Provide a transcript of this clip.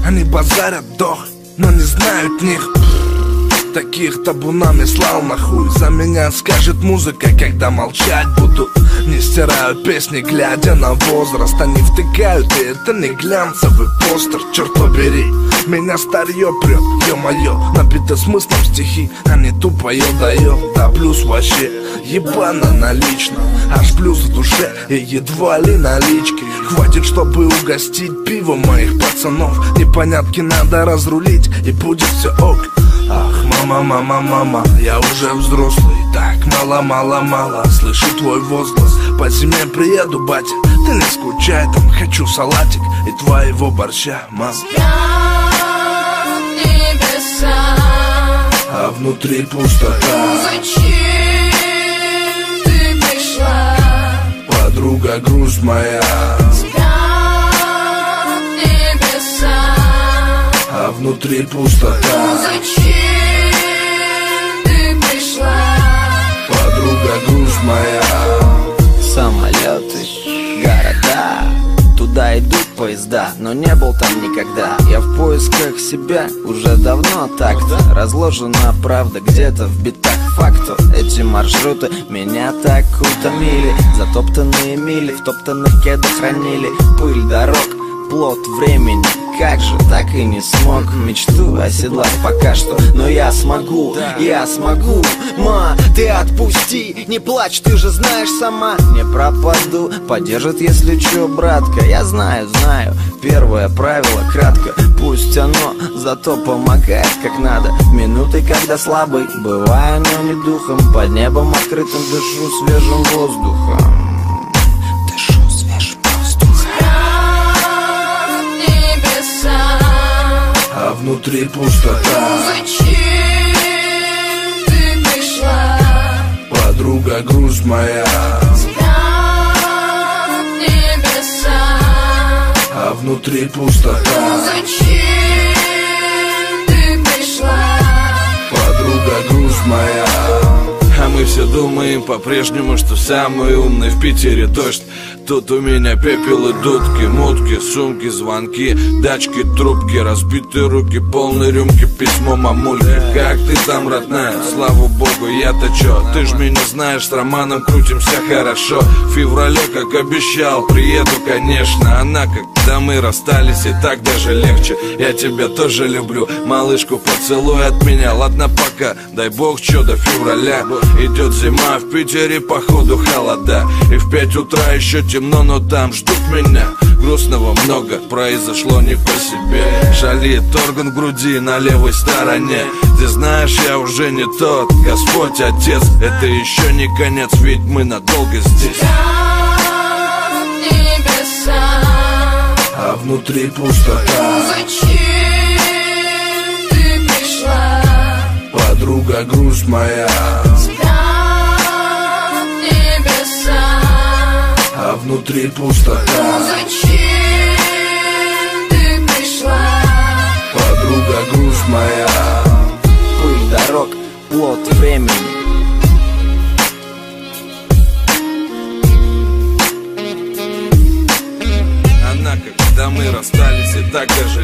Они базарят дох, но не знают них. Таких табунами слал нахуй. За меня скажет музыка, когда молчать буду. Не стираю песни, глядя на возраст. Они втыкают, и это не глянцевый постер. Черт побери, меня старье прет, ё-моё. Набито смыслом стихи, а не тупо ё-даё. Да блюз вообще ебано налично. Аж блюз в душе и едва ли налички. Хватит, чтобы угостить пивом моих пацанов. Непонятки надо разрулить, и будет все ок. Ах, мама, мама, мама, я уже взрослый. Так мало, мало, мало, слышу твой возглас. По зиме приеду, батя, ты не скучай там. Хочу салатик и твоего борща, мам. Небеса, а внутри пустота. Зачем ты пришла? Подруга, грусть моя. Небеса, а внутри пустота. Зачем ты пришла? Подруга, грусть моя. Самолеты, города, туда идут поезда, но не был там никогда. Я в поисках себя уже давно так-то. Разложена правда где-то в битах факту. Эти маршруты меня так утомили. Затоптанные мили в топтанных кедах хранили пыль дорог, плод времени. Как же так и не смог мечту оседлать пока что. Но я смогу, ма, ты отпусти, не плачь, ты же знаешь сама. Не пропаду, поддержит если чё, братка. Я знаю, первое правило кратко. Пусть оно зато помогает как надо. В минуты, когда слабый, бываю, но не духом. Под небом открытым дышу свежим воздухом. А внутри пустота. Зачем ты пришла? Подруга, грусть моя. Небеса, а внутри пустота. Зачем ты пришла? Подруга, грусть моя. А мы все думаем по-прежнему, что самый умный в Питере дождь. Тут у меня пепел и дудки, мутки, сумки, звонки, дачки, трубки, разбитые руки, полные рюмки, письмо мамульки. Как ты там, родная? Слава богу, я-то чё? Ты ж меня знаешь, с Романом крутимся хорошо. В феврале, как обещал, приеду, конечно. Она, когда мы расстались, и так даже легче. Я тебя тоже люблю, малышку поцелуй от меня. Ладно, пока, дай бог, чё до февраля. Идет зима, в Питере походу холода. И в 5 утра еще темно, но там ждут меня. Грустного много, произошло не по себе. Жалит орган в груди на левой стороне. Ты знаешь, я уже не тот, Господь Отец. Это еще не конец, ведь мы надолго здесь. Небеса, а внутри пустота. Зачем ты пришла? Подруга, грусть моя. Небеса, а внутри пустота. Зачем ты пришла? Подруга, грусть моя. Пыль дорог, плод времени. Она, когда мы расстались, и так даже